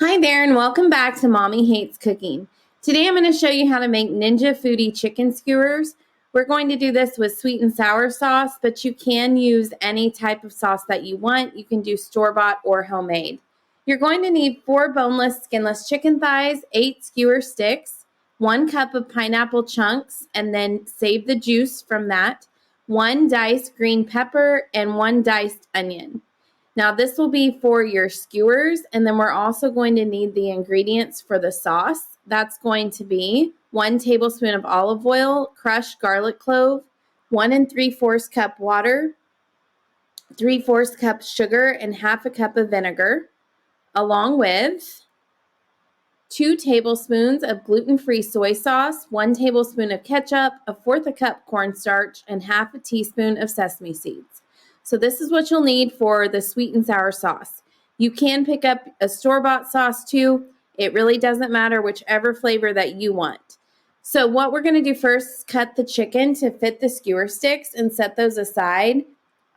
Hi there and welcome back to Mommy Hates Cooking. Today I'm going to show you how to make Ninja Foodi Chicken Skewers. We're going to do this with sweet and sour sauce, but you can use any type of sauce that you want. You can do store-bought or homemade. You're going to need 4 boneless, skinless chicken thighs, 8 skewer sticks, 1 cup of pineapple chunks, and then save the juice from that, 1 diced green pepper, and 1 diced onion. Now this will be for your skewers, and then we're also going to need the ingredients for the sauce. That's going to be 1 tablespoon of olive oil, crushed garlic clove, 1 3/4 cup water, 3/4 cup sugar, and half a cup of vinegar, along with 2 tablespoons of gluten-free soy sauce, 1 tablespoon of ketchup, 1/4 cup cornstarch, and half a teaspoon of sesame seeds. So this is what you'll need for the sweet and sour sauce. You can pick up a store-bought sauce too. It really doesn't matter, whichever flavor that you want. So what we're going to do first is cut the chicken to fit the skewer sticks and set those aside.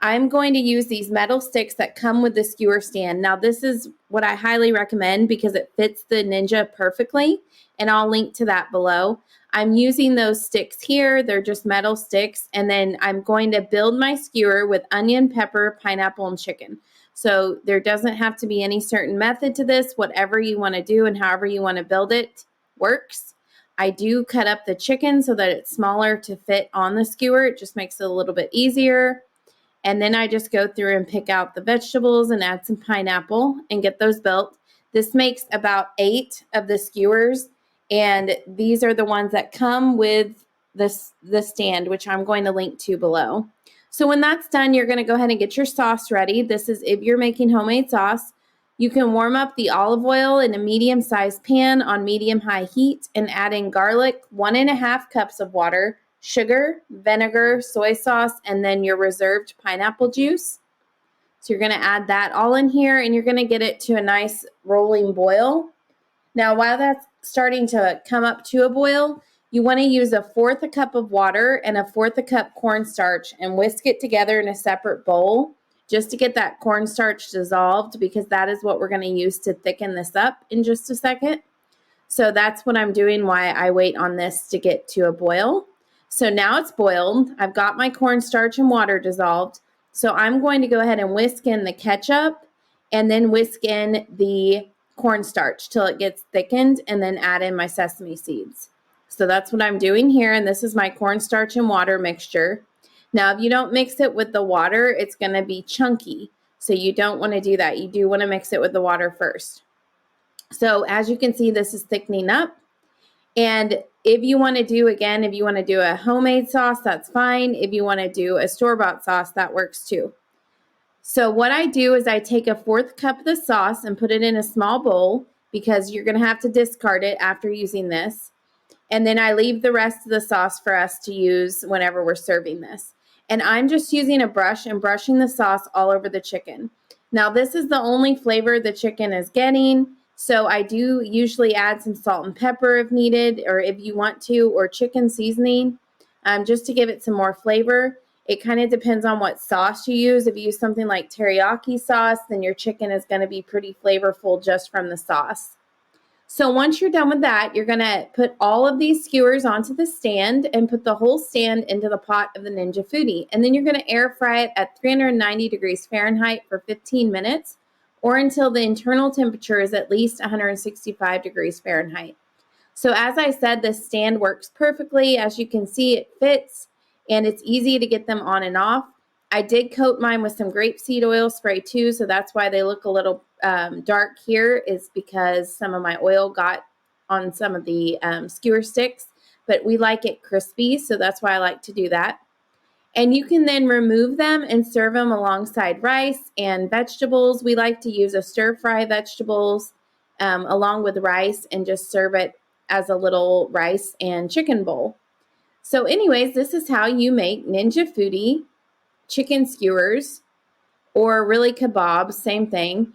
I'm going to use these metal sticks that come with the skewer stand. Now this is what I highly recommend because it fits the Ninja perfectly, and I'll link to that below. I'm using those sticks here. They're just metal sticks, and then I'm going to build my skewer with onion, pepper, pineapple, and chicken. So there doesn't have to be any certain method to this. Whatever you want to do and however you want to build it works. I do cut up the chicken so that it's smaller to fit on the skewer. It just makes it a little bit easier. And then I just go through and pick out the vegetables and add some pineapple and get those built. This makes about 8 of the skewers, and these are the ones that come with the stand, which I'm going to link to below. So when that's done, you're going to go ahead and get your sauce ready. This is if you're making homemade sauce. You can warm up the olive oil in a medium-sized pan on medium-high heat and add in garlic, 1.5 cups of water, sugar, vinegar, soy sauce, and then your reserved pineapple juice. So you're going to add that all in here, and you're going to get it to a nice rolling boil. Now, while that's starting to come up to a boil, you want to use 1/4 cup of water and 1/4 cup cornstarch and whisk it together in a separate bowl just to get that cornstarch dissolved, because that is what we're going to use to thicken this up in just a second. So that's what I'm doing while I wait on this to get to a boil. So now it's boiled. I've got my cornstarch and water dissolved. So I'm going to go ahead and whisk in the ketchup and then whisk in the cornstarch till it gets thickened, and then add in my sesame seeds. So that's what I'm doing here, and this is my cornstarch and water mixture. Now, if you don't mix it with the water, it's going to be chunky. So you don't want to do that. You do want to mix it with the water first. So as you can see, this is thickening up. And if you want to do, again, if you want to do a homemade sauce, that's fine. If you want to do a store-bought sauce, that works too. So what I do is I take 1/4 cup of the sauce and put it in a small bowl, because you're going to have to discard it after using this. And then I leave the rest of the sauce for us to use whenever we're serving this. And I'm just using a brush and brushing the sauce all over the chicken. Now this is the only flavor the chicken is getting. So I do usually add some salt and pepper if needed, or if you want to, or chicken seasoning, just to give it some more flavor. It kind of depends on what sauce you use. If you use something like teriyaki sauce, then your chicken is going to be pretty flavorful just from the sauce. So once you're done with that, you're going to put all of these skewers onto the stand and put the whole stand into the pot of the Ninja Foodi. And then you're going to air fry it at 390 degrees Fahrenheit for 15 minutes, or until the internal temperature is at least 165 degrees Fahrenheit. So as I said, this stand works perfectly. As you can see, it fits, and it's easy to get them on and off. I did coat mine with some grapeseed oil spray too, so that's why they look a little dark here, is because some of my oil got on some of the skewer sticks, but we like it crispy, so that's why I like to do that. And you can then remove them and serve them alongside rice and vegetables. We like to use a stir-fry vegetables along with rice, and just serve it as a little rice and chicken bowl. So anyways, this is how you make Ninja Foodi chicken skewers, or really kebabs, same thing.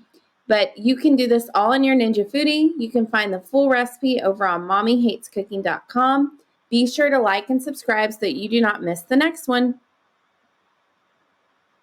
But you can do this all in your Ninja Foodi. You can find the full recipe over on mommyhatescooking.com. Be sure to like and subscribe so that you do not miss the next one.